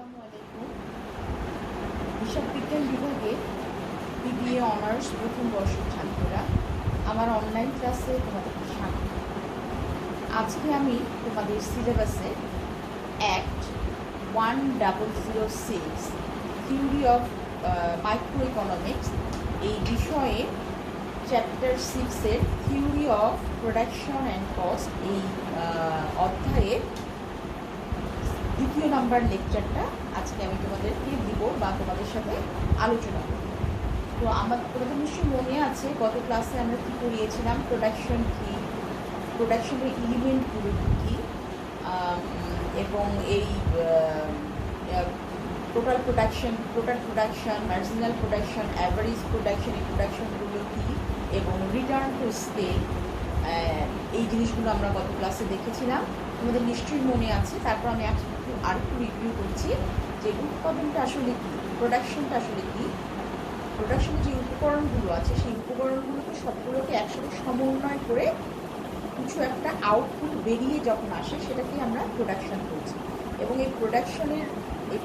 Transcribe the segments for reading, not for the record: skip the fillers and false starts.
আসসালামু আলাইকুম। হিসাব বিজ্ঞান বিভাগে বিবিএ অনার্স প্রথম বর্ষের ছাত্ররা, আমার অনলাইন ক্লাসে তোমাদেরকে স্বাগত। আজকে আমি তোমাদের সিলেবাসে act 1006 theory of micro economics এই বিষয়ে চ্যাপ্টার 6-এর theory of production and cost এই অধ্যায়ে দ্বিতীয় নাম্বার লেকচারটা আজকে আমি তোমাদেরকে দিব বা তোমাদের সাথে আলোচনা করব। তো তোমাদের নিশ্চয়ই মনে আছে গত ক্লাসে আমরা কী পড়িয়েছিলাম, প্রোডাকশন কী, প্রোডাকশনের এলিমেন্টগুলো কী, এবং এই total production, marginal production, average production, এই প্রোডাকশনগুলো কী, এবং রিটার্ন টু স্কেল, এই জিনিসগুলো আমরা গত ক্লাসে দেখেছিলাম, তোমাদের নিশ্চয়ই মনে আছে। তারপর আমি আরেকটু রিভিউ করছি যে উৎপাদনটা আসলে কী, প্রোডাকশনটা আসলে কী, প্রোডাকশনের যে উপকরণগুলো আছে সেই উপকরণগুলোকে সবগুলোকে একসাথে সমন্বয় করে কিছু একটা আউটপুট বেরিয়ে যখন আসে সেটাকে আমরা প্রোডাকশন করছি। এবং এই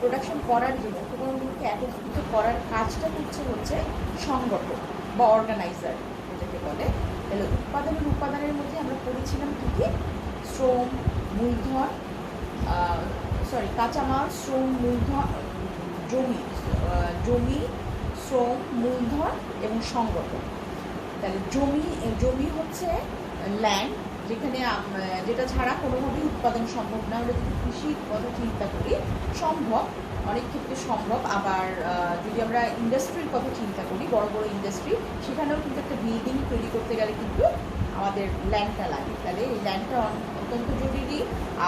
প্রোডাকশন করার জন্য উপকরণগুলোকে একত্রিত করার কাজটা হচ্ছে সংগঠন বা অর্গানাইজার যেটাকে বলে। তাহলে উপাদানের মধ্যে আমরা পড়েছিলাম কী কী, শ্রম, মূলধন, কাঁচামাল, শ্রম, মূলধন, জমি, শ্রম, মূলধন এবং সংগঠন। তাহলে জমি হচ্ছে ল্যান্ড, যেটা ছাড়া কোনোভাবেই উৎপাদন সম্ভব না। আমরা যদি কৃষির কথা চিন্তা করি সম্ভব, অনেক ক্ষেত্রে সম্ভব। আবার যদি আমরা ইন্ডাস্ট্রির কথা চিন্তা করি, বড় বড় ইন্ডাস্ট্রি, সেখানেও কিন্তু একটা বিল্ডিং তৈরি করতে গেলে কিন্তু আমাদের ল্যান্ডটা লাগে। তাহলে এই ল্যান্ডটা অত্যন্ত জরুরি।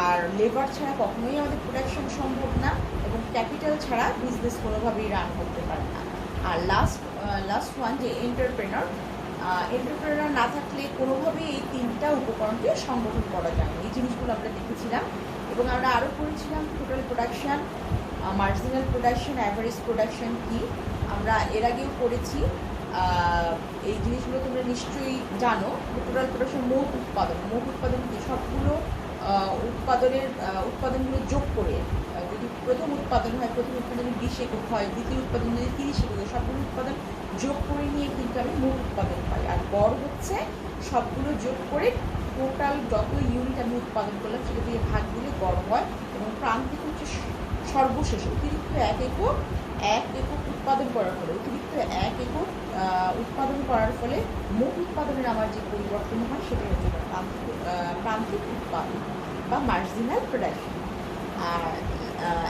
আর লেবার ছাড়া কখনোই আমাদের প্রোডাকশন সম্ভব না, এবং ক্যাপিটাল ছাড়া বিজনেস কোনোভাবেই রান করতে পারে না। আর লাস্ট ওয়ান যে এন্টারপ্রেনার না থাকলে কোনোভাবেই এই তিনটা উপকরণকে সংগঠন করা যায় না। এই জিনিসগুলো আমরা দেখেছিলাম। এবং আমরা আরও পড়েছিলাম total production, marginal production, average production কি, আমরা এর আগেও পড়েছি। এই জিনিসগুলো তোমরা নিশ্চয়ই জানো। টোটাল প্রোডাকশন মোট উৎপাদন কি, সবগুলো উৎপাদনগুলো যোগ করে, যদি প্রথম উৎপাদন হয়, প্রথম উৎপাদনে 20 একক হয়, দ্বিতীয় উৎপাদন যদি 30 একক হয়, সবগুলো উৎপাদন যোগ করে নিয়ে কিন্তু আমি মোট উৎপাদন পাই। আর গড় হচ্ছে সবগুলো যোগ করে টোটাল যত ইউনিট আমি উৎপাদন করলাম সেটা দিয়ে ভাগ দিলে গড় হয়। এবং প্রান্তিক হচ্ছে সর্বশেষ অতিরিক্ত এক একক উৎপাদন করার ফলে, মোট উৎপাদনের আমার যে পরিবর্তন হয় সেটা হচ্ছে প্রান্তিক উৎপাদন বা মার্জিনাল প্রোডাকশন। আর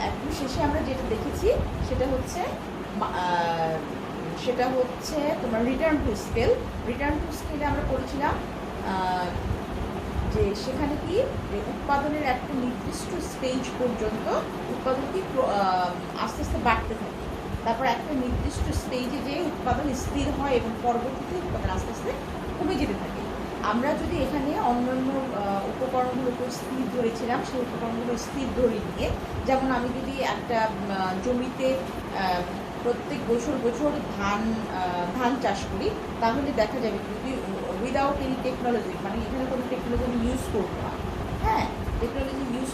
একদম শেষে আমরা যেটা দেখেছি সেটা হচ্ছে তোমার রিটার্ন টু স্কেলে আমরা করেছিলাম যে সেখানে কি যে উৎপাদনের একটা নির্দিষ্ট স্টেজ পর্যন্ত উৎপাদনটি আস্তে আস্তে বাড়তে থাকে, তারপর একটা নির্দিষ্ট স্টেজে যে উৎপাদন স্থির হয় এবং পরবর্তীতে উৎপাদন আস্তে আস্তে কমে যেতে থাকে। আমরা যদি এখানে অন্যান্য উপকরণগুলোর উপর স্থির ধরেছিলাম, সেই উপকরণগুলো স্থির ধরে নিয়ে, যেমন আমি যদি একটা জমিতে প্রত্যেক বছর ধান চাষ করি, তাহলে দেখা যাবে যদি উইদাউট এনি টেকনোলজি, মানে এখানে কোনো টেকনোলজি ইউজ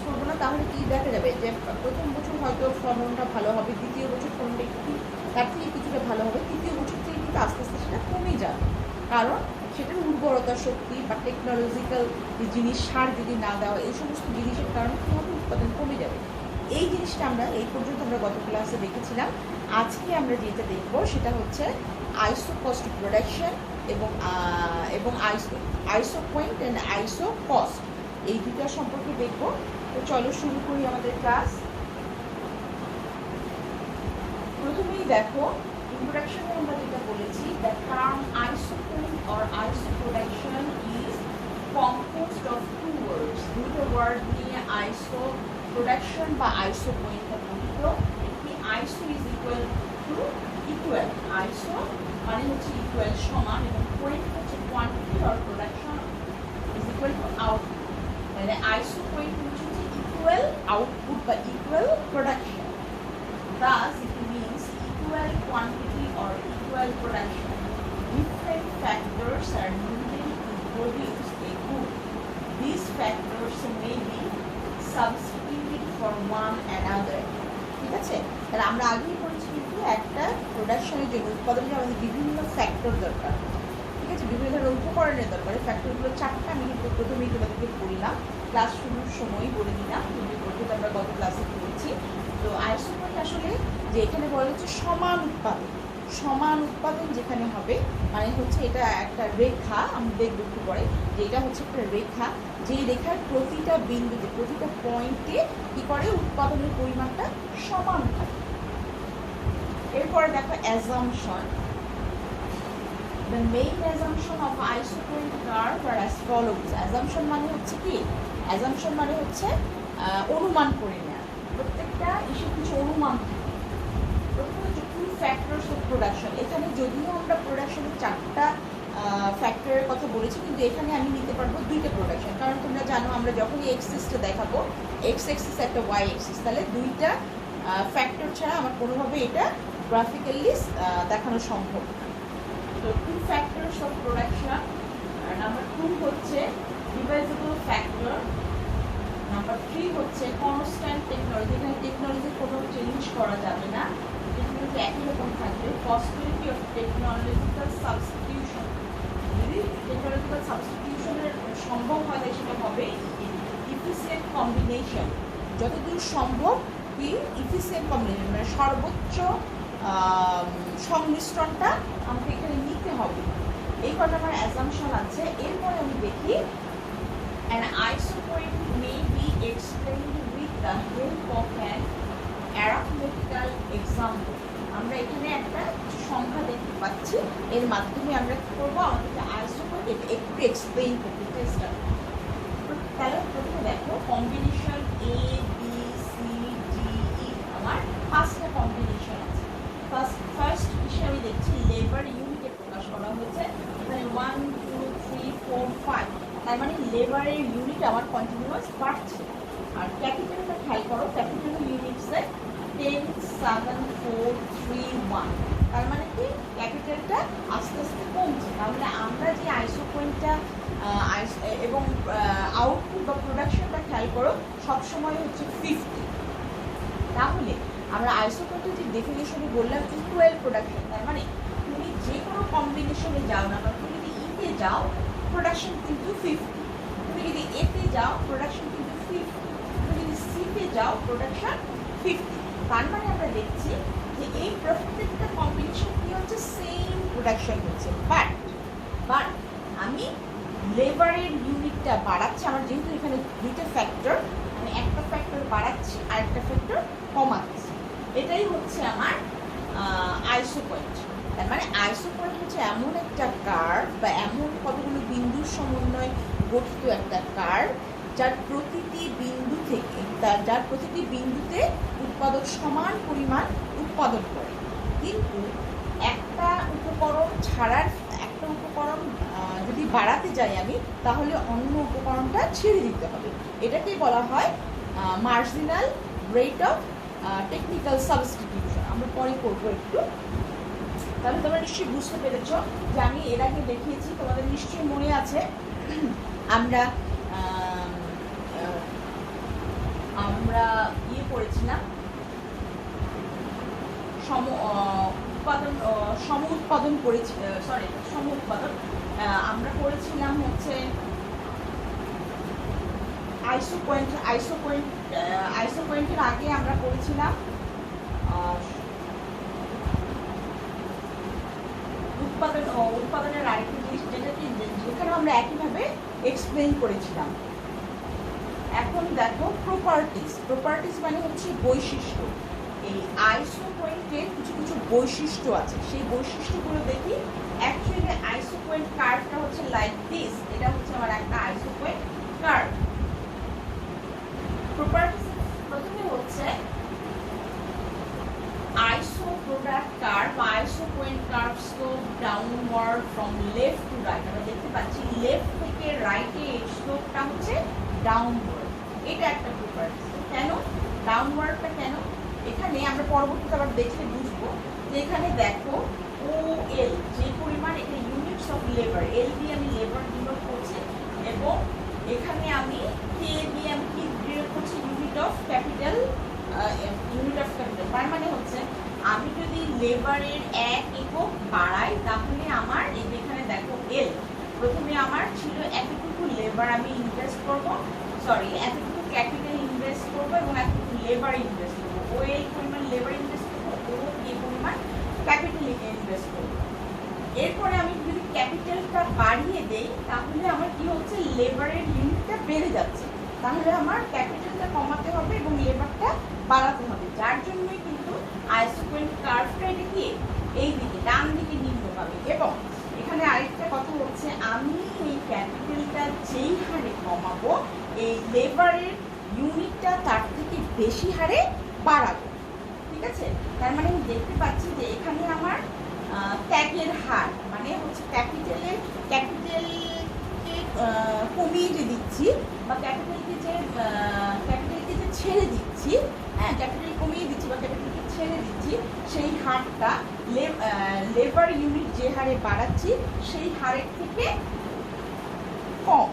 করবো না, তাহলে কি দেখা যাবে যে প্রথম বছর হয়তো ফলনটা ভালো হবে, দ্বিতীয় বছর ফলনটা একটু তার থেকে কিছুটা ভালো হবে, তৃতীয় বছর থেকে কিন্তু আস্তে আস্তে সেটা কমে যাবে। কারণ সেটার উর্বরতা শক্তি বা টেকনোলজিক্যাল জিনিস, সার যদি না দেওয়া, এই সমস্ত জিনিসের কারণে কী হবে, উৎপাদন কমে যাবে। এই জিনিসটা আমরা এই পর্যন্ত আমরা গত ক্লাসে দেখেছিলাম। আজকে আমরা যেটা দেখব সেটা হচ্ছে আইসো কস্ট প্রোডাকশন এবং আইসো পয়েন্ট অ্যান্ড আইসো কস্ট, এই দুটো সম্পর্কে দেখব। তো চলো শুরু করি আমাদের ক্লাস। প্রথমেই দেখো, ইন্ট্রোডাকশনে আমরা যেটা বলেছি, the term iso point or iso production is composed of two words. দুটো ওয়ার্ড নিয়ে আইসো প্রোডাকশন বা আইসো পয়েন্টটা গঠিত। একটি আইসো ইজ ইকুয়াল, আইসো মানে হচ্ছে ইকুয়াল সমান, এবং পয়েন্ট হচ্ছে quantity or production is equal to output. তাহলে আইসো পয়েন্ট হচ্ছে ইকুয়াল আউটপুট বা equal production. Thus, it means equal quantity or equal production. Different factors are needed to produce a good. These factors may be substituted for one another. ঠিক আছে? তাহলে আমরা আগেই বলেছি কিন্তু একটা প্রোডাকশনের জন্য উৎপাদনের আমাদের বিভিন্ন ফ্যাক্টর দরকার, ঠিক আছে, বিভিন্ন ধরনের উপকরণের দরকার। ফ্যাক্টরগুলো 4টা আমি কিন্তু প্রথমেই তোমাদেরকে বললাম, ক্লাস শুরুর সময় বলে দিলাম, তুমি পড়তে আমরা গত ক্লাসে পড়েছি। তো আইসোপয়েন্ট আসলে যে এখানে বলা হচ্ছে সমান উৎপাদন, সমান উৎপাদন যেখানে হবে মানে হচ্ছে এটা একটা রেখা, আমি দেখবো একটু পরে যে এটা হচ্ছে একটা রেখা, যেই রেখার প্রতিটা বিন্দুতে প্রতিটা পয়েন্টে কী করে উৎপাদনের পরিমাণটা সমান থাকে। এরপরে দেখো assumption. The main assumption of isopoint curve are as follows. Assumption মানে হচ্ছে কি? Assumption মানে হচ্ছে অনুমান করে নেওয়া। প্রত্যেকটা ইস্যু কিছু অনুমান থাকে। প্রথমে হচ্ছে টু ফ্যাক্টরস অফ প্রোডাকশন। এখানে যদিও আমরা প্রোডাকশনের 4টা ফ্যাক্টরের কথা বলেছি, কিন্তু এখানে আমি নিতে পারবো 2টা প্রোডাকশন। কারণ তোমরা জানো আমরা যখনই এক্সিসটা দেখাবো, এক্স এক্সিস একটা ওয়াই এক্সিস, তাহলে 2টা ফ্যাক্টর ছাড়া আমার কোনোভাবে এটা গ্রাফিক্যালি দেখানো সম্ভব না। তো two factors of production, number 2 হচ্ছে ডিভাইজেবল ফ্যাক্টর, নাম্বার 3 হচ্ছে কনস্ট্যান্ট টেকনোলজি। এখানে টেকনোলজির কোনো চেঞ্জ করা যাবে না, টেকনোলজি একই রকম থাকবে। পসিবিলিটি অফ টেকনোলজিক্যাল সাবস্টিটিউশন, যদি টেকনোলজিক্যাল সাবস্টিটিউশনের সম্ভব হয় তাহলে সেটা হবে ইফিসিয়েন্ট কম্বিনেশন, যতদূর সম্ভব কি ইফিসিয়েন্ট কম্বিনেশন মানে সর্বোচ্চ সংমিশ্রণটা আমাকে এখানে নিতে হবে। এই কটা আমার অ্যাজাম্পশন আছে। এরপরে আমি দেখি an isopoint may be explained with the help of an arithmetical example. আমরা এখানে একটা সংখ্যা দেখতে পাচ্ছি, এর মাধ্যমে আমরা কি করবো, আমাদের আইসোপয়েন্ট একটু এক্সপ্লেইন করতে চেষ্টা করব। তাহলে প্রথমে দেখো combination A B C D E, আমার 5টা কম্বিনেশন আছে। ফার্স্ট বিষয়ে আমি দেখছি লেবার ইউনিটে প্রকাশ করা হয়েছে, এখানে 1 2 3 4 5, তার মানে লেবারের ইউনিট আমার কন্টিনিউয়াস বাড়ছে। আর ক্যাপিটালটা খেয়াল করো, ক্যাপিটাল ইউনিটসে 10 7 4 3 1, তার মানে কি ক্যাপিটালটা আস্তে আস্তে কমছে। তাহলে আমরা যে আইসোপয়েন্টটা এবং আউটপুট বা প্রোডাকশনটা খেয়াল করো সবসময় হচ্ছে 50। তাহলে আমরা আইসোপয়েন্টের যে ডেফিনেশনে বললাম ইকুয়াল প্রোডাকশন, তার মানে তুমি যে কোনো কম্বিনেশনে যাও না, বা তুমি যদি ইতে যাও প্রোডাকশন কিন্তু 50, তুমি যদি এতে যাও প্রোডাকশন কিন্তু 50, তুমি যদি সিতে যাও প্রোডাকশন 50। তার মানে আমরা দেখছি যে এই প্রত্যেকটা কম্বিনেশন কি হচ্ছে, সেম প্রোডাকশন হচ্ছে। বাট আমি লেবারের ইউনিটটা বাড়াচ্ছি, আমার যেহেতু এখানে 2টা ফ্যাক্টর, আমি একটা ফ্যাক্টর বাড়াচ্ছি আর একটা ফ্যাক্টর কমাচ্ছি। এটাই হচ্ছে আমার আইসোপয়েন্ট। তার মানে আইসোপয়েন্ট হচ্ছে এমন একটা কার্ভ বা এমন কতগুলো বিন্দুর সমন্বয় গঠিত একটা কার্ভ, যার প্রতিটি বিন্দু থেকে যার প্রতিটি বিন্দুতে উৎপাদক সমান পরিমাণ উৎপাদন করে, কিন্তু একটা উপকরণ ছাড়ার একটা উপকরণ যদি বাড়াতে যাই আমি, তাহলে অন্য উপকরণটা ছেড়ে দিতে হবে। এটাকেই বলা হয় marginal rate of technical substitution. আমরা পরে করবো একটু। তাহলে তোমরা নিশ্চয়ই বুঝতে পেরেছ যে আমি এর আগে দেখিয়েছি, তোমাদের নিশ্চয়ই মনে আছে আমরা করেছিলাম সম উৎপাদন করেছি, সম উৎপাদন আমরা করেছিলাম হচ্ছে আইসোপয়েন্টের আগে আমরা করেছিলাম উৎপাদনের আরেকটি জিনিস, যেখানে আমরা একইভাবে এক্সপ্লেইন করেছিলাম। এখন দেখো প্রপার্টিস মানে হচ্ছে বৈশিষ্ট্য। এই আইসোপয়েন্টের কিছু কিছু বৈশিষ্ট্য আছে, সেই বৈশিষ্ট্যগুলো দেখি। অ্যাকচুয়ালি আইসোপয়েন্ট কার্ভটা হচ্ছে লাইক দিস, এটা হচ্ছে আমার একটা আইসোপয়েন্ট কার্ভ। প্রপার্টিস প্রথমে হচ্ছে isoproduct curve, isopoint curve slope downward from left to right. আমরা দেখতে পাচ্ছি লেফট থেকে রাইটে স্লোপটা হচ্ছে ডাউনওয়ার্ড। এটা একটা প্রপার্টি। কেন ডাউনওয়ার্ডটা কেন? এখানে আমরা পরবর্তীতে আবার দেখলে বুঝবো যে এখানে দেখো OL যে পরিমাণ, এখানে ইউনিটস অফ লেবার, এল দিয়ে আমি লেবার ডিনোট করছি, এবং এখানে আমি কে দিয়ে আমি কি ডিনোট করছি, unit of capital unit of capital. তার মানে হচ্ছে আমি যদি লেবারের 1 একক বাড়াই তাহলে আমার এই যেখানে দেখো এল, প্রথমে আমার ছিল এতটুকু লেবার আমি ইনভেস্ট করব, সরি এতটুকু ক্যাপিটাল ইনভেস্ট করব এবং এতটুকু লেবার ইনভেস্ট করব। ও এই পরিমাণ লেবার ইনভেস্ট করবো, ও এই পরিমাণ ক্যাপিটাল ইনভেস্ট করবো। এরপরে আমি যদি ক্যাপিটালটা বাড়িয়ে দেই তাহলে আমার কি হচ্ছে, লেবারের ইউনিটটা বেড়ে যাচ্ছে, তাহলে আমার ক্যাপিটালটা কমাতে হবে এবং লেবারটা বাড়াতে হবে। যার জন্যই কিন্তু আইসোপয়েন্ট কার্ভটা এটা কি এই দিকে ডান দিকে নিম্নগামী। এবং এখানে আরেকটা কথা হচ্ছে, আমি এই ক্যাপিটালটা যেই হারে কমাবো এই লেবারের ইউনিটটা তার থেকে বেশি হারে বাড়াবো। ঠিক আছে, তার মানে আমি দেখতে পাচ্ছি যে এখানে আমার ত্যাগের হার মানে হচ্ছে ক্যাপিটালকে কমিয়ে যে দিচ্ছি বা ক্যাপিটালকে যে ছেড়ে দিচ্ছি, হ্যাঁ ক্যাপিটাল কমিয়ে দিচ্ছি বা ক্যাপিটালকে ছেড়ে দিচ্ছি, সেই হারটা লেবার ইউনিট যে হারে বাড়াচ্ছি সেই হারের থেকে কম।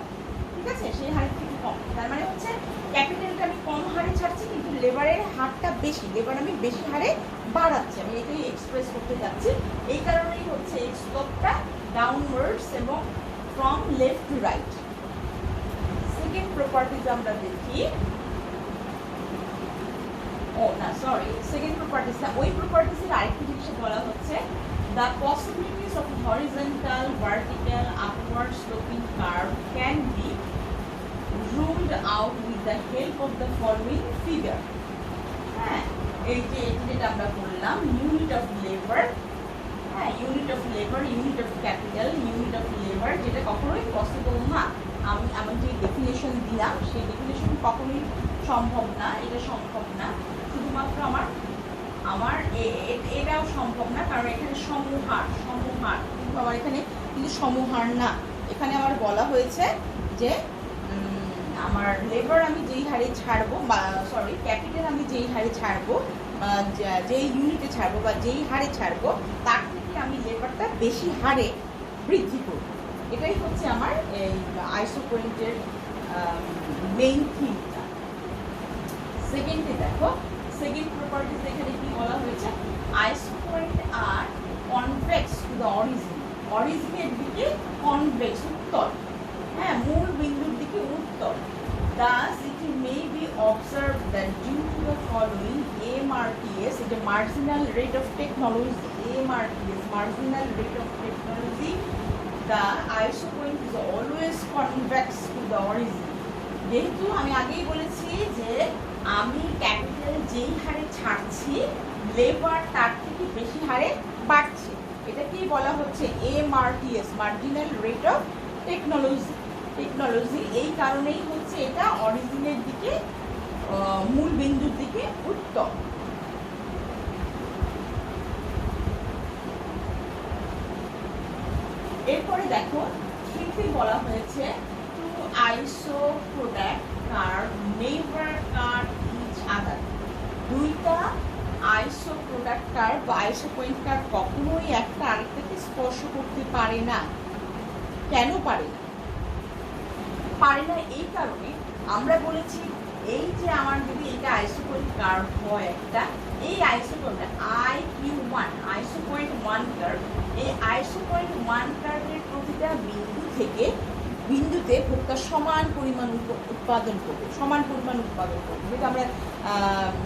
ঠিক আছে, সেই হারের থেকে কম। তার মানে হচ্ছে ক্যাপিটালটা আমি কম হারে ছাড়ছি কিন্তু লেবারের হারটা বেশি, লেবার আমি বেশি হারে বাড়াচ্ছি। আমি এটাই এক্সপ্রেস করতে যাচ্ছি। এই কারণেই হচ্ছে এই স্লোপটা ডাউনওয়ার্ডস এবং from left to right. Second properties আমরা দেখি, ও না সরি সেকেন্ড প্রপার্টিজ না, ওই প্রপার্টিজের আরেকটি জিনিস বলা হচ্ছে the possibilities of horizontal, vertical, upward sloping curve can be ruled out with the help of the following figure. হ্যাঁ, এই যে যেটা আমরা বললাম ইউনিট অফ লেবার, হ্যাঁ unit of labour, unit of capital, unit of labour, যেটা কখনোই possible না। আমি যে ডেফিনেশন দিলাম সেই ডেফিনেশন কখনোই সম্ভব না, এটা সম্ভব না। শুধুমাত্র আমার এটাও সম্ভব না, কারণ এখানে সমহার কিন্তু আমার এখানে কিন্তু সমহার না। এখানে আমার বলা হয়েছে যে আমার লেবার আমি যেই হারে ছাড়বো বা সরি ক্যাপিটাল আমি যেই হারে ছাড়বো, যেই ইউনিটে ছাড়বো বা যেই হারে ছাড়বো তার থেকে আমি লেবারটা বেশি হারে বৃদ্ধি করব। এটাই হচ্ছে আমার এই আইসোপয়েন্টের মেইন থিমটা। সেকেন্ডে দেখো, সেকেন্ড প্রপার্টিজ এখানে কি বলা হয়েছে, আইসোপয়েন্ট আর কনভেক্স টু দ্য অরিজিন, অরিজিনের দিকে কনভেক্স উত্তর, হ্যাঁ মূল বিন্দুর দিকে উত্তর। Thus it may be observed that due to the following MRTS, it is marginal rate of technology, MRTS marginal rate of technology, the isopoint is always convex to the origin. যেহেতু আমি আগেই বলেছি যে আমি ক্যাপিটাল যেই হারে ছাড়ছি labour তার থেকে বেশি হারে বাড়ছে, এটাকেই বলা হচ্ছে MRTS marginal rate of technology. এই কারণেই হচ্ছে এটা অরিজিনের দিকে মূল বিন্দুর দিকে উত্তর। এরপরে দেখো থ্রিতে বলা হয়েছে টু আইসো প্রোডাক্ট কার্ভ নেভার কাট ইচ আদার, দুইটা আইসো প্রোডাক্ট কার্ভ বা আইসো পয়েন্ট কার্ভ কখনোই একটা আরেকটাকে স্পর্শ করতে পারে না। কেন পারে না? এই কারণে আমরা বলেছি এই যে আমার যদি এটা আইসোপয়েন্ট কার্ভ হয় একটা, এই আইসোপয়েন্ট IQ1 আইসোপয়েন্ট 1 কার্ভ, এই আইসোপয়েন্ট 1 কার্ভের প্রতিটা বিন্দুতে ভোক্তা সমান পরিমাণ উৎপাদন করবে, যেটা আমরা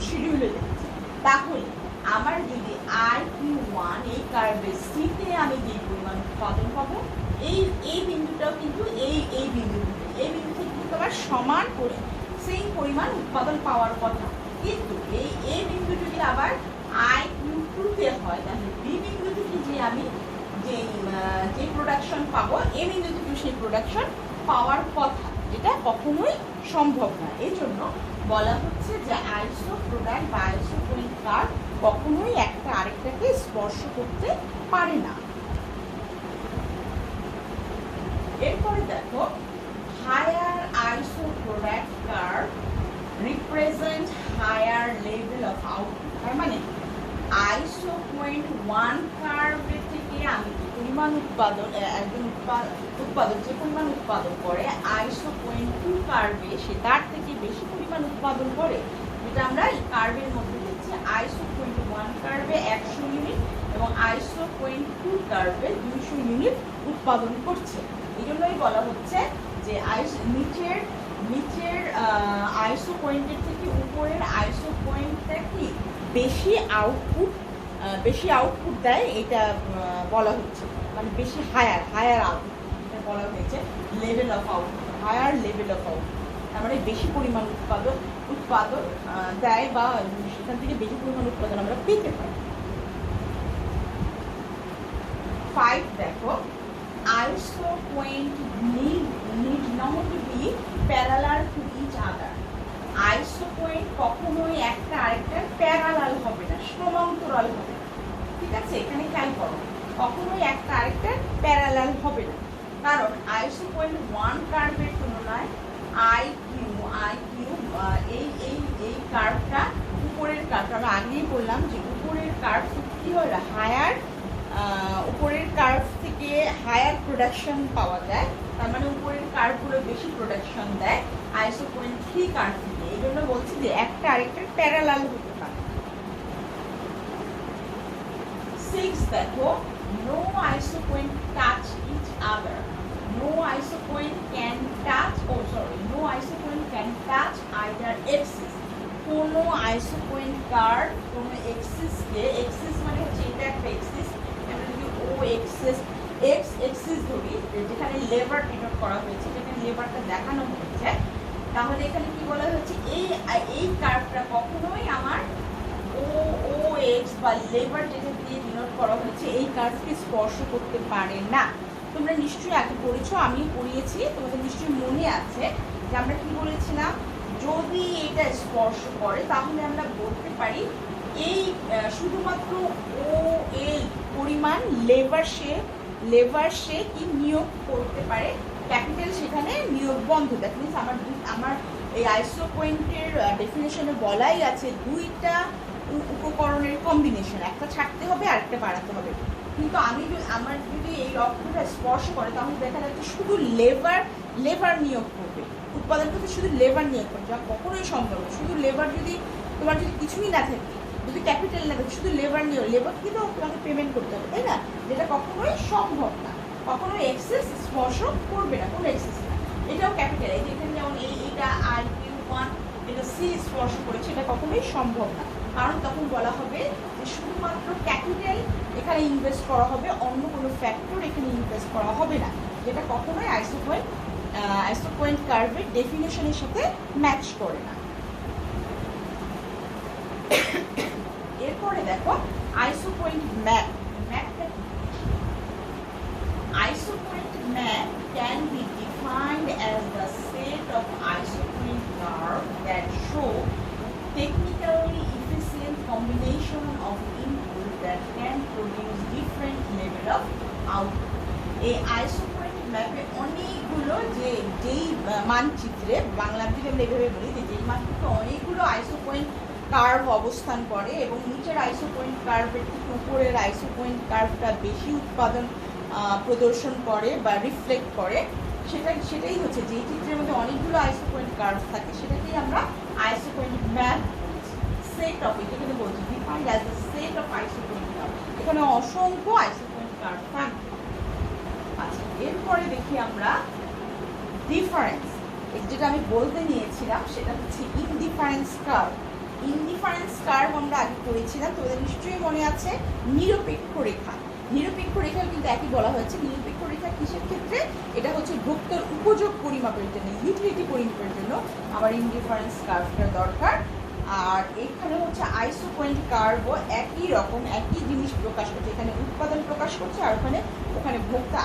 শিডিউলে দেখেছি। তাহলে আমার যদি IQ1 এই কার্ভের সিতে আমি যে পরিমাণ উৎপাদন পাবো, এই বিন্দুটাও কিন্তু এই বিন্দু থেকে কিন্তু আমার সমান করে সেই পরিমাণ উৎপাদন পাওয়ার কথা। কিন্তু এই বিন্দু যদি আবার IQ2-তে হয় তাহলে বি বিন্দু থেকে যে আমি যে প্রোডাকশন পাবো এ বিন্দু থেকে সেই প্রোডাকশন পাওয়ার কথা, যেটা কখনোই সম্ভব না। এই জন্য বলা হচ্ছে যে আইসো প্রোডাক্ট বা আইসো পয়েন্ট কার্ভ কখনোই একটা আরেকটাকে স্পর্শ করতে পারে না। এরপরে দেখো higher iso product curve represent higher level of output. তার মানে আইসো পয়েন্ট 1 কার্ভের থেকে আমি যে পরিমাণ উৎপাদন যে পরিমাণ উৎপাদন করে আইসো পয়েন্ট 2 কার্ভে সে তার থেকে বেশি পরিমাণ উৎপাদন করে, যেটা আমরা এই কার্ভের মধ্যে দেখছি আইসো 21 কার্ভে 100 ইউনিট এবং আইসো 22 কার্ভে 200 ইউনিট উৎপাদন করছে। এই জন্যই বলা হচ্ছে যে নিচের আইসো পয়েন্টের থেকে উপরের আইসো পয়েন্টটা কি বেশি আউটপুট দেয়, এটা বলা হচ্ছে, মানে বেশি হায়ার আউটপুট বলা হয়েছে, level of output, higher level of output, তার মানে বেশি পরিমাণ উৎপাদন দেয় বা সেখান থেকে বেশি পরিমাণ উৎপাদন আমরা পেতে পারি। 5 দেখো, আইসো point need not be parallel to each other. আইসো পয়েন্ট কখনোই একটা আরেকটার প্যারালাল হবে না, সমান্তরাল হবে না। ঠিক আছে, এখানে খেয়াল করো, কখনোই একটা আরেকটার প্যারালাল হবে না, কারণ আইসো পয়েন্ট 1 কার্ভের তুলনায় আই কিউ এই কার্ভটা, উপরের কার্ভটা আমরা আগেই বললাম যে উপরের কার্ভ কি হয়, উপরের কার্ভ থেকে হায়ার প্রোডাকশন পাওয়া যায়, তার মানে উপরের কার্ভগুলো বেশি প্রোডাকশন দেয় আইসো পয়েন্ট 3 কার্ভ থেকে। এই জন্য বলছি যে একটা আরেকটার প্যারালাল হতে পারে। 6 দেখো, no iso point touch each other. No iso point can touch no iso point can touch either axis. কোনো আইসো পয়েন্ট কার্ভ কোনো এক্সিসকে, এক্সিস মানে হচ্ছে এটা একটা এক্সিস, আমরা যদি ও এক্সিস এক্স এক্সিস ধরি, যেখানে লেবার ডিনোট করা হয়েছে, যেখানে লেবারটা দেখানো হয়েছে, তাহলে এখানে কি বলা হচ্ছে, এই কার্ভটা কখনোই আমার ও এক্স বা লেবার যেটা দিয়ে ডিনোট করা হয়েছে এই কার্ভকে স্পর্শ করতে পারে না। তোমরা নিশ্চয়ই আগে পড়েছো, আমিও পড়িয়েছি, তোমাদের নিশ্চয়ই মনে আছে যে আমরা কি বলেছিলাম, যদি এটা স্পর্শ করে তাহলে আমরা বলতে পারি এই শুধুমাত্র ও এল পরিমাণ লেবার সে কি নিয়োগ করতে পারে, ক্যাপিটাল সেখানে নিয়োগ বন্ধ। দ্যাট মিনস আমার এই আইসো পয়েন্টের ডেফিনেশনে বলাই আছে দুইটা উপকরণের কম্বিনেশন, একটা ছাড়তে হবে আর একটা বাড়াতে হবে। কিন্তু আমার যদি এই অক্ষরটা স্পর্শ করে তাহলে দেখা যাচ্ছে শুধু লেবার নিয়োগ করবে, উৎপাদন করতে শুধু লেবার নিয়োগ করবে, যা কখনোই সম্ভব না। শুধু লেবার যদি তোমার যদি কিছুই না থাকে, যদি ক্যাপিটাল না থাকে, শুধু লেবার নিয়োগ, লেবার থেকে তো তোমাকে পেমেন্ট করতে হবে, তাই না? যেটা কখনোই সম্ভব না, কখনো এক্সেস স্পর্শ করবে না, কোনো এক্সেস না। এটাও ক্যাপিটাল, এই যেখানে যেমন এইটা আর কিউ 1 এটা সি স্পর্শ করেছে, এটা কখনোই সম্ভব না, কারণ তখন বলা হবে যে শুধুমাত্র ক্যাপিটাল এখানে ইনভেস্ট করা হবে, অন্য কোনো ফ্যাক্টর এখানে ইনভেস্ট করা হবে না, যেটা কখনোই আইসো পয়েন্ট কার্ভের ডেফিনেশনের সাথে ম্যাচ করে না। এরপরে দেখো আইসো point map. Iso point map can be defined as the set of iso point curves that show technically efficient combination of input that can produce different level of output. এই আইসো point ম্যাপে অনেকগুলো যেই মানচিত্রে, বাংলা থেকে আমরা এভাবে বলি যে যেই মানচিত্রে অনেকগুলো আইসো পয়েন্ট কার্ভ অবস্থান করে এবং নিচের আইসো পয়েন্ট কার্ভের থেকে উপরের আইসো পয়েন্ট কার্ভটা বেশি উৎপাদন প্রদর্শন করে বা রিফ্লেক্ট করে, সেটাই হচ্ছে যে চিত্রের মধ্যে অনেকগুলো আইসো পয়েন্ট কার্ভ থাকে, সেটাকেই আমরা আইসো পয়েন্ট ম্যাপ বলছি। সেট অফ, এখানে বলছি defined as the set of আইসো পয়েন্ট কার্ভ, এখানে অসংখ্য আইসো পয়েন্ট কার্ভ থাকবে। আচ্ছা, এরপরে দেখি আমরা ডিফারেন্স, যেটা আমি বলতে নিয়েছিলাম সেটা হচ্ছে ইনডিফারেন্স কার্ভ। ইনডিফারেন্স কার্ভ আমরা আগে পড়েছিলাম, তোমাদের নিশ্চয়ই মনে আছে, নিরপেক্ষ রেখা। নিরপেক্ষ রেখা কিন্তু একই বলা হয়েছে। নিরপেক্ষ রেখা কিসের ক্ষেত্রে? এটা হচ্ছে ভোক্তার উপযোগ পরিমাপের জন্য, ইউটিলিটি পরিমাপের জন্য আমার ইনডিফারেন্স কার্ভটা দরকার। আর এখানে হচ্ছে আইসো পয়েন্ট কার্ভও একই রকম, একই জিনিস প্রকাশ করছে, এখানে উৎপাদন প্রকাশ করছে আর ওখানে ভোক্তা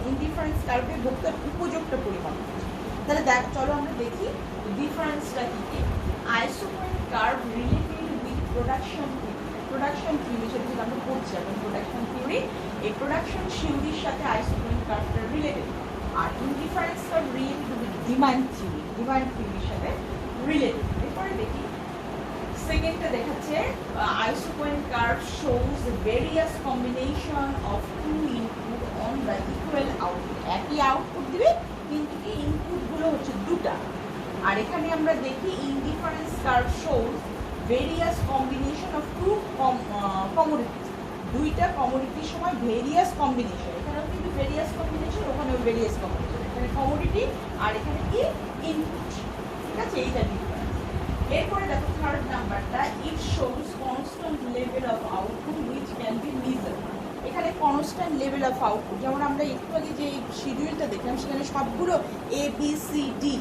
ইনডিফারেন্স কার্ভে ভোক্তার উপযোগটা পরিমাপ করছে। তাহলে চলো আমরা দেখি ডিফারেন্সটা কী কী। আইসো point curve related with production theory, সেটা যেটা আমরা পড়ছি এখন প্রোডাকশন থিওরি, এই প্রোডাকশন থিওরির সাথে আইসো পয়েন্ট কার্ভটা রিলেটেড। আর indifference curve related with demand থিওরির সাথে রিলেটেড। এরপরে দেখি সেকেন্ডটা দেখাচ্ছে iso point curve shows various combination of two input on the equal output. একই আউটপুট দিবে কিন্তু কি ইনপুটগুলো হচ্ছে দুটা, আর এখানে আমরা দেখি indifference curve shows various combination of two commodities. দুইটা কমোডিটির সময় ভেরিয়াস কম্বিনেশন, এখানেও কিন্তু ভেরিয়াস কম্বিনেশন, ওখানেও ভেরিয়াস কম্বিনেশন, এখানে কমোডিটি আর এখানে কি ইনপুট। ঠিক আছে, এইটা ডিফারেন্স। এরপরে দেখো থার্ড নাম্বারটা, it shows constant level of output which can be measured. এখানে কনস্ট্যান্ট লেভেল অফ আউটপুট, যেমন আমরা একটু আগে যে শিডিউলটা দেখলাম সেখানে সবগুলো A B C D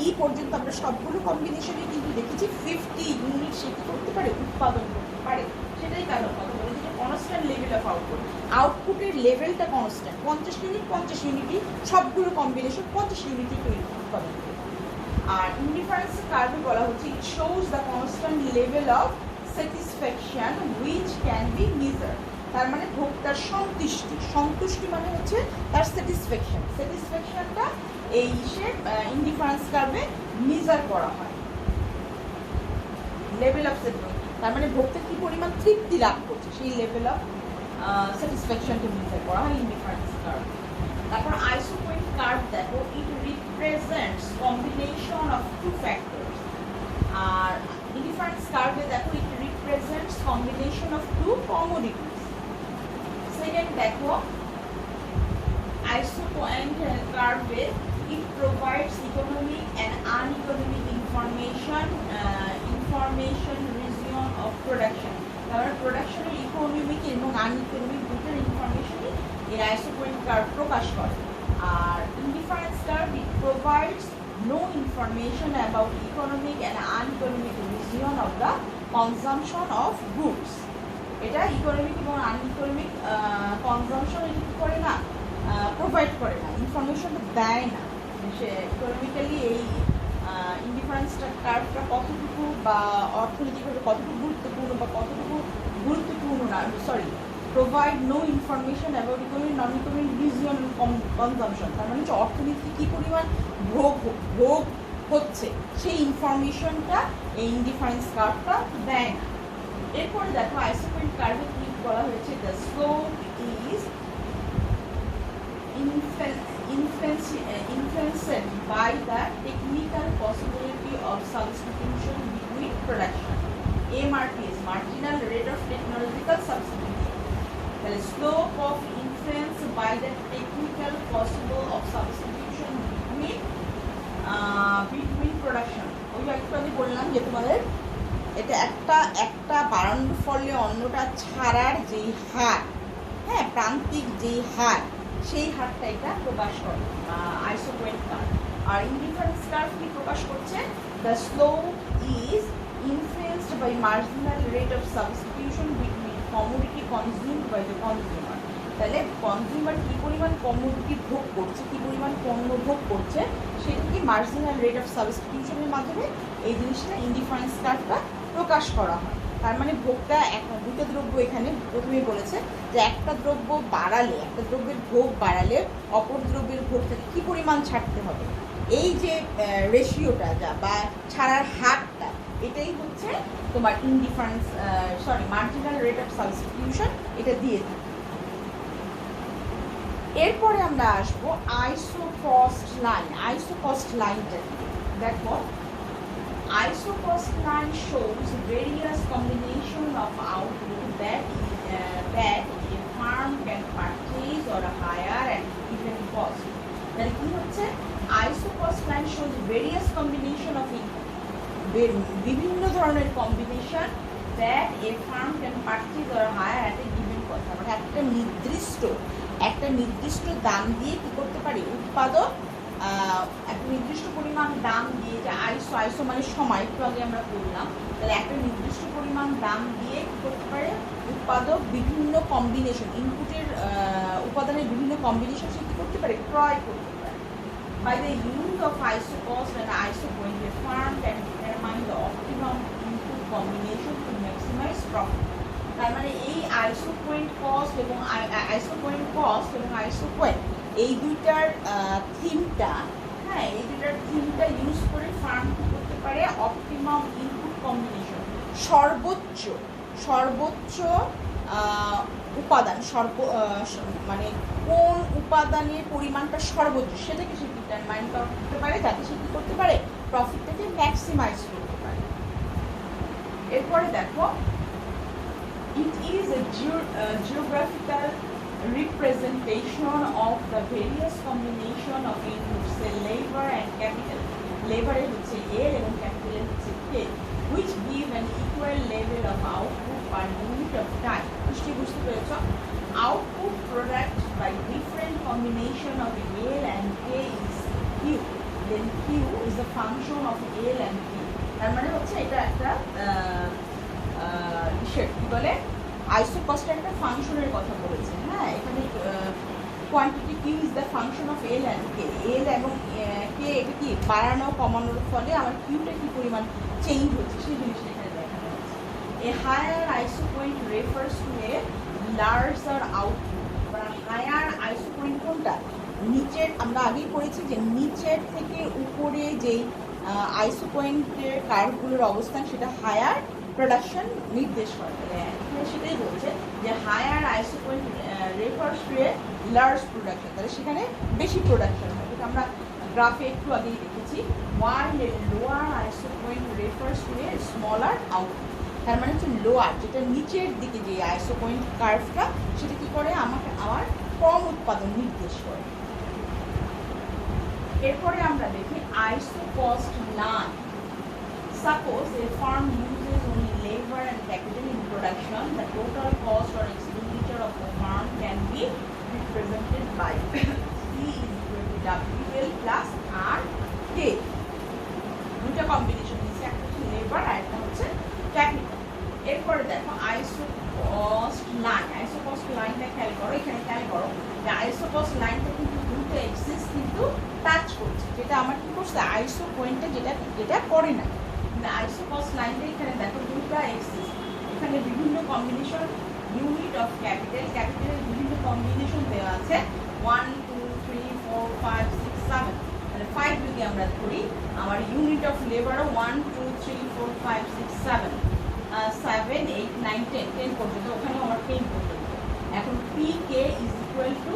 E পর্যন্ত আমরা সবগুলো কম্বিনেশনে কিন্তু দেখেছি 50 ইউনিট সে কি করতে পারে, উৎপাদন করতে পারে। সেটাই কারণ কথা বলেছি যে কনস্ট্যান্ট লেভেল অফ আউটপুট, আউটপুটের লেভেলটা কনস্ট্যান্ট, 50 ইউনিটই সবগুলো কম্বিনেশন 50 ইউনিটই তৈরি উৎপাদন করে। আর ইনডিফারেন্স কার্ভে বলা হচ্ছে it shows the constant level of satisfaction which can be measured. তার মানে ভোক্তার সন্তুষ্টি, সন্তুষ্টি মানে হচ্ছে তার স্যাটিসফ্যাকশন, স্যাটিসফ্যাকশনটা এই ইনডিফারেন্স কার্ভে মেজার করা হয়। লেভেল অফ স্যাটিসফ্যাকশন তার মানে ভোক্তা কি পরিমাণ তৃপ্তি লাভ করছে, সেই লেভেল অফ স্যাটিসফ্যাকশনকে মেজার করা হয় ইনডিফারেন্স কার্ভ। তারপর আইসোপয়েন্ট কার্ভ দেখো, it represents combination of two factors. আর ইনডিফারেন্স কার্ভে দেখো it represents combination of two commodities. Second দেখো iso point কার্ভে it provides economic and uneconomic information region of production. তারপরে প্রোডাকশনের ইকোনমিক এবং আনইকোনমিক দুটোর ইনফরমেশনই এই আইসোপয়েন্ট কার্ভ প্রকাশ করে। আর indifference curve it provides no information about economic and uneconomic region of the consumption of goods. এটা ইকোনমিক এবং আনইকোনমিক কনজামশন এটা কি করে না, প্রোভাইড করে না, ইনফরমেশনটা দেয় না। সে ইকোনমিক্যালি এই ইনডিফারেন্সটা কার্ভটা কতটুকু বা অর্থনৈতিকভাবে কতটুকু গুরুত্বপূর্ণ বা কতটুকু গুরুত্বপূর্ণ না, provide no information about economic non economic region consumption. তার মানে হচ্ছে অর্থনীতি কী পরিমাণ ভোগ হচ্ছে সেই ইনফরমেশনটা এই ইনডিফারেন্স কার্ভটা দেয় না। এরপরে দেখো আইসোপয়েন্ট কার্ভে কি বলা হয়েছে, the slope is influenced by the technical possibility of substitution between production. MRT is marginal rate of technological substitution. The slope of influence by the technical possible of substitution between production. ওই একটু আমি বললাম যে তোমাদের এটা একটা বাড়ানোর ফলে অন্যটা ছাড়ার যেই হার, হ্যাঁ প্রান্তিক যেই হার, সেই হারটা এটা প্রকাশ করে আইসোপয়েন্ট কার্ভ। আর ইনডিফারেন্স কার্ভ কি প্রকাশ করছে, the slope is influenced by marginal rate of substitution between commodity consumed by the consumer. তাহলে কনজিউমার কী পরিমাণ কমোডিটি ভোগ করছে, কী পরিমাণ পণ্য ভোগ করছে, সেটাকে মার্জিনাল রেট অফ সাবস্টিটিউশনের মাধ্যমে এই জিনিসটা ইনডিফারেন্স কার্ভটা প্রকাশ করা হয়। তার মানে ভোগটা দুটো দ্রব্য এখানে প্রথমেই বলেছে যে একটা দ্রব্য বাড়ালে, একটা দ্রব্যের ভোগ বাড়ালে অপর দ্রব্যের ভোগ থেকে কী পরিমাণ ছাড়তে হবে, এই যে রেশিওটা যা বা ছাড়ার হারটা, এটাই হচ্ছে তোমার indifference marginal rate of substitution, এটা দিয়ে থাকে। এরপরে আমরা আসবো আইসোকস্ট লাইন। আইসোকস্ট লাইনটা দেখো, isocost line shows various combination of output that a firm can purchase or hire at given cost. তাহলে কি হচ্ছে, isocost line shows various combination of input, বিভিন্ন ধরনের combination that a firm can purchase or hire at a given cost। মানে একটা নির্দিষ্ট দাম দিয়ে কি করতে পারে, উৎপাদক একটা নির্দিষ্ট পরিমাণ দাম দিয়ে, যে আইসো মানে সময়, একটু আগে আমরা বললাম, তাহলে একটা নির্দিষ্ট পরিমাণ দাম দিয়ে কী করতে পারে, উৎপাদক বিভিন্ন কম্বিনেশন ইনপুটের উপাদানের বিভিন্ন কম্বিনেশন সে কী করতে পারে, ক্রয় করতে পারে। By the use of isocost and iso point a firm can determine the optimum input combination to maximise profit. তার মানে এই আইসোপয়েন্ট কস্ট এবং আইসোপয়েন্ট এই দুইটার থিমটা, হ্যাঁ এই দুইটার থিমটা ইউজ করে ফার্ম কী করতে পারে, অপটিমাম ইনপুট কম্বিনেশন, সর্বোচ্চ উপাদান, মানে কোন উপাদানের পরিমাণটা সর্বোচ্চ সেটাকে সে ডিটারমাইন করতে পারে, যাতে সে কী করতে পারে, প্রফিটটাকে ম্যাক্সিমাইজ করতে পারি। এরপরে দেখো, it is a geographical representation of the various combination of inputs, say labor and capital. Labor হচ্ছে L এবং capital হচ্ছে K, which give an equal level of output per unit of time. বুঝতে পেরেছ? Output product by different combination of L and K is Q. Then Q is a function of L and K. তার মানে হচ্ছে এটা একটা কি বলে, আইসোকস্টের একটা ফাংশনের কথা বলেছে। হ্যাঁ, এখানে quantity Q is the function of L and K. L এবং কে এটা কি বাড়ানো কমানোর ফলে আমার কিউটা কি পরিমাণ চেঞ্জ হচ্ছে সেই জিনিসটা এখানে দেখানো হচ্ছে। A higher iso point refers to a larger output. Higher iso point কোনটা? নিচের, আমরা আগেই পড়েছি যে নিচের থেকে উপরে যেই আইসো পয়েন্টের কার্ভগুলোর অবস্থান সেটা হায়ার প্রোডাকশন নির্দেশ করে। এখানে সেটাই বলছে যে higher iso point refers to a large production, তাহলে সেখানে বেশি প্রোডাকশন হবে। এটা আমরা গ্রাফে একটু আগেই দেখেছি। ওয়াইল লোয়ার আইসো point refers to A smaller output. তার মানে হচ্ছে লোয়ার, যেটা নিচের দিকে যে আইসো পয়েন্ট কার্ভটা, সেটা কি করে আমাকে আমার কম উৎপাদন নির্দেশ করে। এরপরে আমরা দেখি আইসো cost line. Suppose a firm uses only labor and capital in production, the total cost or expenditure of the firm can be represented by C is equal to WL plus RK. দুটো combination দিচ্ছে, একটা হচ্ছে labour আর একটা হচ্ছে capital. এরপরে দেখো আইসো cost line. আইসো কস্ট লাইনটা খেয়াল করো, এখানে খেয়াল করো যে আইসো কস্ট লাইনটা কিন্তু দুটো এক্সিস কিন্তু টাচ করছে, যেটা আমার কি করছে আইসো পয়েন্টটা যেটা করে না। আইসো কস্ট লাইনটা এখানে দেখো দুটো এক্সিস, এখানে বিভিন্ন কম্বিনেশন ইউনিট অফ ক্যাপিটাল, ক্যাপিটালের বিভিন্ন কম্বিনেশন দেওয়া আছে 1 2 3 4 5 6 7। তাহলে 5 যদি আমরা ধরি, আমার ইউনিট অফ লেবারও 1 2 3 4 5 6 7 7 8 9 10 10 পর্যন্ত, ওখানেও আমার 10 পর্যন্ত। এখন PK is equal to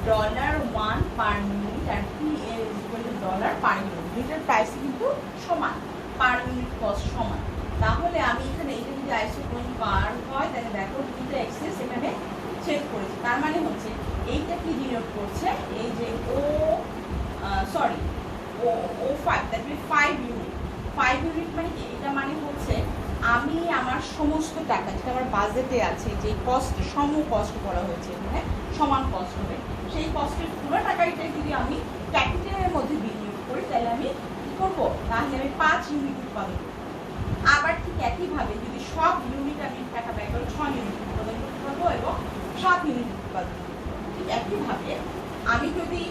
$1 per minute আর PA is equal to $1 per unit। দুইটার প্রাইস কিন্তু সমান, পার ইউনিট কস্ট সমান। তাহলে আমি এখানে এটা যদি আইসো পয়েন্ট কার্ভ হয়, তাহলে দেখো দুটো এক্সিস এখানে ছেদ করেছে। তার মানে হচ্ছে এইটা কি ডিনোট করছে, এই যে O5, that mean 5 unit. 5 unit মানে কি? এটা মানে হচ্ছে আমি আমার সমস্ত টাকা যেটা আমার বাজেটে আছে, যে কস্ট সম কস্ট করা হয়েছে, মানে সমান কস্ট হবে, সেই কস্টের পুরো টাকাটাই যদি আমি ক্যাপিটালের মধ্যে বিনিয়োগ করি, তাহলে আমি করবো, তাহলে আমি 5 ইউনিট উৎপাদন করবো। আবার ঠিক একইভাবে যদি সব ইউনিট আমি টাকা ব্যয় করে 6 ইউনিট উৎপাদন করতে পারবো এবং 7 ইউনিট উৎপাদন করতে পারবো। ঠিক একইভাবে আমি যদি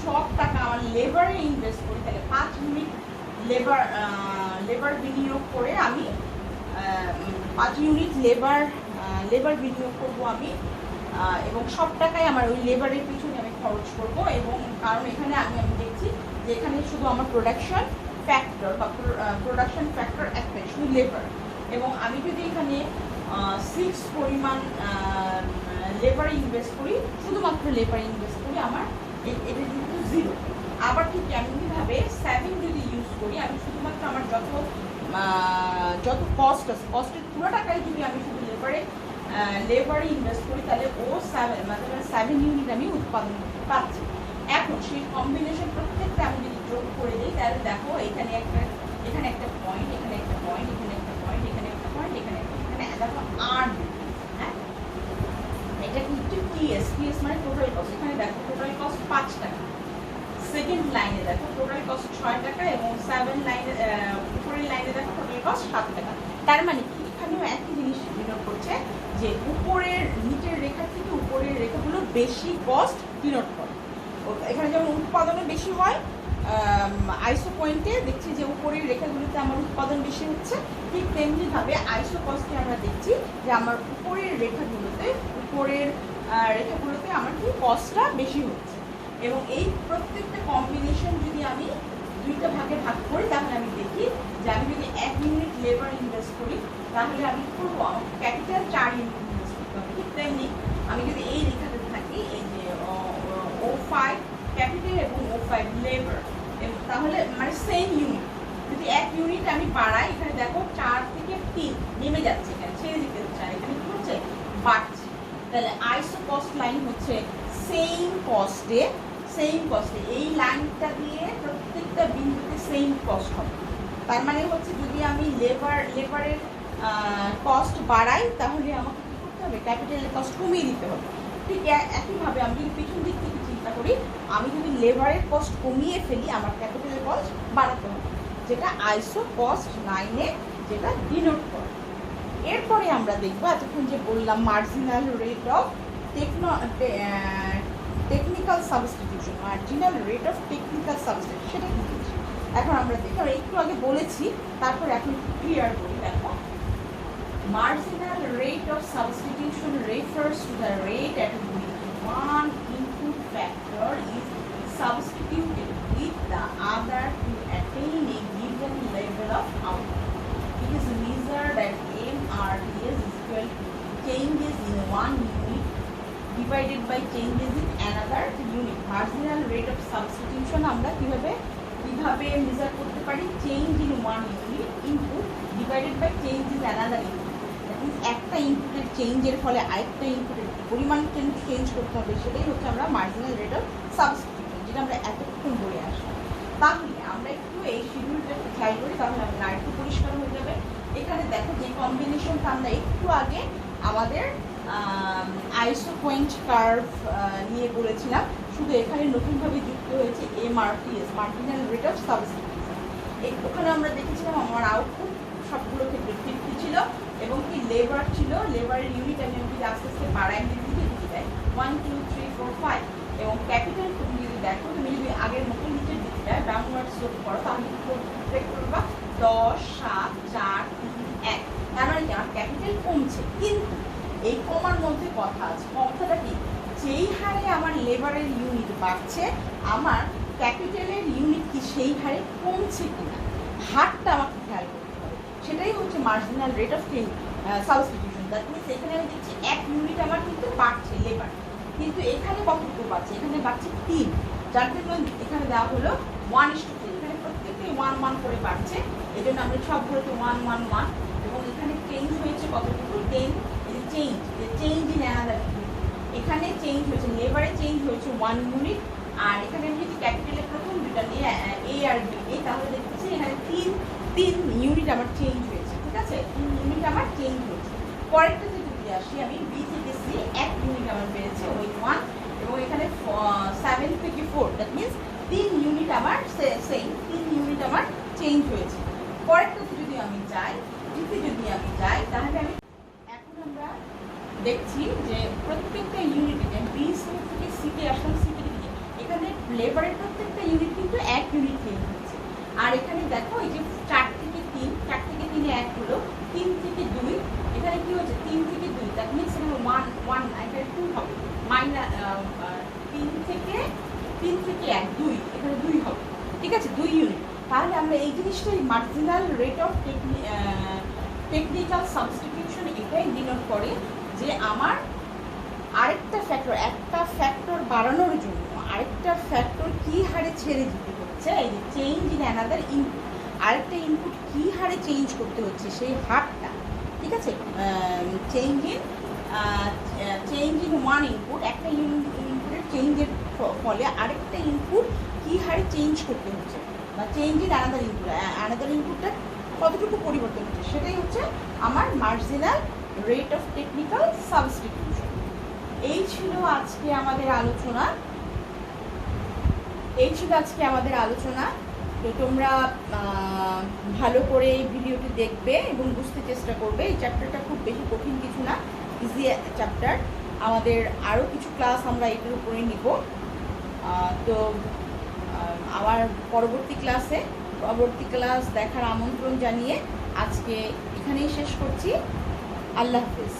সব টাকা আমার লেবারে ইনভেস্ট করি, তাহলে 5 ইউনিট লেবার বিনিয়োগ করে আমি 5 ইউনিট লেবার বিনিয়োগ করবো আমি, এবং সব টাকাই আমার ওই লেবারের পিছনে আমি খরচ করব। এবং কারণ এখানে আমি দেখছি যে এখানে শুধু আমার প্রোডাকশন ফ্যাক্টর একটাই, শুধু লেবার। এবং আমি যদি এখানে 6 পরিমাণ লেবার ইনভেস্ট করি, শুধুমাত্র লেবার ইনভেস্ট করি, আমার এটা কিন্তু 0। আবার ঠিক এমনিভাবে 7 যদি ইউজ করি, আমি শুধুমাত্র আমার যত কস্ট আছে, কস্টের পুরো টাকাই যদি আমি শুধু লেবারে ইনভেস্ট করি, তাহলে মানে 7 ইউনিট আমি উৎপাদন করতে পারছি। এখন সেই কম্বিনেশন প্রত্যেকটা আমি যদি যোগ করে দিই, তাহলে দেখো এখানে একটা পয়েন্ট, এখানে একটা পয়েন্ট, এখানে একটা পয়েন্ট, এখানে একটা পয়েন্ট, এখানে দেখো আর, হ্যাঁ, এটা কিন্তু টিএস মানে টোটাল কস্ট। এখানে দেখো টোটাল কস্ট 5 টাকা। সেকেন্ড লাইনে দেখো টোটাল কস্ট 6 টাকা এবং 7 লাইনে উপরের লাইনে দেখো টোটাল কস্ট 7 টাকা। তার মানে কি এখানেও একই জিনিস ডিনোট করছে যে নিচের রেখা থেকে উপরের রেখাগুলো বেশি কস্ট ডিনোট করে। এখানে যেমন উৎপাদনও বেশি হয়, আইসো পয়েন্টে দেখছি যে উপরের রেখাগুলোতে আমার উৎপাদন বেশি হচ্ছে, ঠিক তেমনিভাবে আইসো কস্টে আমরা দেখছি যে আমার উপরের রেখাগুলোতে আমার কি কস্টটা বেশি হচ্ছে। এবং এই প্রত্যেকটা কম্বিনেশন যদি আমি দুইটা ভাগে ভাগ করি, তাহলে আমি দেখি যে আমি যদি 1 ইউনিট লেবার ইনভেস্ট করি, তাহলে আমি করবো আমার ক্যাপিটাল 4 ইউনিট ইনভেস্ট করতে হবে। ঠিক তেমনি আমি যদি এই রেখাতে থাকি, এই যে O5 ক্যাপিটাল এবং O5 লেবার, তাহলে মানে সেম ইউনিট যদি 1 ইউনিট আমি বাড়াই, এখানে দেখো 4 থেকে 3 নেমে যাচ্ছে, এখানে ছেড়ে দিতে হচ্ছে, আর এখানে কি হচ্ছে বাড়ছে। তাহলে আইসো কস্ট লাইন হচ্ছে সেম কস্টে এই লাইনটা দিয়ে প্রত্যেকটা বিন্দুতে সেম কস্ট হবে। তার মানে হচ্ছে যদি আমি লেবারের কস্ট বাড়াই তাহলে আমাকে কী করতে হবে, ক্যাপিটালের কস্ট কমিয়ে দিতে হবে। ঠিক একইভাবে আমি যদি পিছন দিক থেকে চিন্তা করি, আমি যদি লেবারের কস্ট কমিয়ে ফেলি আমার ক্যাপিটালের কস্ট বাড়াতে হবে, যেটা আইসো কস্ট লাইনে যেটা ডিনোট করে। এরপরে আমরা দেখবো এতক্ষণ যে বললাম marginal rate of technical substitution, সেটা কি জিনিস এখন আমরা দেখি। আমরা একটু আগে বলেছি, তারপর এখন ক্লিয়ার করি। দেখো, marginal rate of substitution refers to the rate at which one input factor is substituted with the other to attain a given level of output. It is measured at MRTS is equal to changes in one unit divided by changes in another unit. Marginal rate of substitution আমরা কিভাবে measure করতে পারি, change in one unit input divided by change in another input. একটা ইনপুটের চেঞ্জের ফলে আরেকটা ইনপুটের পরিমাণ চেঞ্জ করতে হবে, সেটাই হচ্ছে আমরা মার্জিনাল রেট অফ সাবস্টিটিউশন, যেটা আমরা এতক্ষণ বলে আসলাম। তাহলে আমরা একটু এই শিডিউলটা খেয়াল করি, তাহলে আমাদের আরেকটু পরিষ্কার হয়ে যাবে। এখানে দেখো যে কম্বিনেশনটা আমরা একটু আগে আমাদের আইসো পয়েন্ট কার্ভ নিয়ে বলেছিলাম, শুধু এখানে নতুনভাবে যুক্ত হয়েছে MRTS, marginal rate of substitution. ওখানে আমরা দেখেছিলাম আমার আউটপুট সবগুলো ক্ষেত্রে 50 ছিল এবং কি লেবার ছিল, লেবারের ইউনিট আমি যদি আস্তে আস্তে বাড়াই দিকে দেয় 1 2 3 4 5, এবং ক্যাপিটাল তুমি যদি দেখো, তুমি যদি আগের মতো নিচের দিকটা ডাউনওয়ার্ড স্লোপ করো তাহলে করবা 10 7 4 3 1। তার মানে কি আমার ক্যাপিটাল কমছে, কিন্তু এই কমার মধ্যে কথা আছে। কথাটা কি, যেই হারে আমার লেবারের ইউনিট বাড়ছে আমার ক্যাপিটালের ইউনিট কি সেই হারে কমছে কিনা, হারটা আমাকে খেয়াল করতে হবে। সেটাই হচ্ছে marginal rate of substitution. That means এখানে আমি দেখছি 1 ইউনিট আমার কিন্তু বাড়ছে লেবার, কিন্তু এখানে কতটুকু বাড়ছে, এখানে বাড়ছে 3, যার জন্য এখানে দেওয়া হলো 1:3। এখানে প্রত্যেকটাই 1 1 করে বাড়ছে, এই জন্য আমরা সবগুলোতে 1 1 1। এবং এখানে চেঞ্জ হয়েছে কতটুকু, 10। চেঞ্জ ইন অ্যানাদার ইউনিট, এখানে চেঞ্জ হয়েছে, লেবারে চেঞ্জ হয়েছে 1 ইউনিট। আর এখানে আমি যদি ক্যাপিটালের প্রথম দুটা নিয়ে A আর B, তাহলে দেখতেছি এখানে 3 ইউনিট আমার চেঞ্জ হয়েছে। ঠিক আছে, 3 ইউনিট আমার চেঞ্জ হয়েছে। পরেরটাতে যদি আসি আমি, B থেকে C 1 ইউনিট আমার বেড়েছে ওই 1, এবং এখানে 7 থেকে 4, দ্যাট মিনস 3 ইউনিট আমার সেম 3 ইউনিট আমার চেঞ্জ হয়েছে। পরেরটাতে যদি আমি যাই, তাহলে আমি এখন আমরা দেখছি যে প্রত্যেকটা ইউনিটে বি থেকে সিতে আসলাম, সি থেকে দিকে এখানে লেবারের প্রত্যেকটা ইউনিট কিন্তু 1 ইউনিট চেঞ্জ হচ্ছে। আর এখানে দেখো এই যে 4 থেকে 3 1 হলো, 3 থেকে 2 এখানে কি হচ্ছে 3 থেকে 2, দ্যাট মিনস এখানে 1 1 এখানে 2 হবে, মাইনাস 3 থেকে 1 2, এখানে 2 হবে। ঠিক আছে, 2 ইউনিট। তাহলে আমরা এই জিনিসটাই marginal rate of technical substitution এটাই ডিনোট করে যে আমার আরেকটা ফ্যাক্টর, একটা ফ্যাক্টর বাড়ানোর জন্য আরেকটা ফ্যাক্টর কী হারে ছেড়ে দিতে হচ্ছে, এই যে চেঞ্জ ইন অ্যানাদার ইনপুট, আরেকটা ইনপুট কী হারে চেঞ্জ করতে হচ্ছে সেই হারটা। ঠিক আছে, চেঞ্জ ইন ওয়ান ইনপুট, একটা ইনপুটের চেঞ্জের ফলে আরেকটা ইনপুট কী হারে চেঞ্জ করতে হচ্ছে, বা চেঞ্জ ইন অ্যানাদার ইনপুটটা কতটুকু পরিবর্তন হচ্ছে, সেটাই হচ্ছে আমার marginal rate of technical substitution. এই ছিল আজকে আমাদের আলোচনা। তো তোমরা ভালো করে এই ভিডিওটি দেখবে এবং বুঝতে চেষ্টা করবে। এই চ্যাপ্টারটা খুব বেশি কঠিন কিছু না, ইজি চ্যাপ্টার। আমাদের আরও কিছু ক্লাস আমরা এটার উপরে নিব। তো আমার পরবর্তী ক্লাস দেখার আমন্ত্রণ জানিয়ে আজকে এখানেই শেষ করছি। আল্লাহ হাফেজ।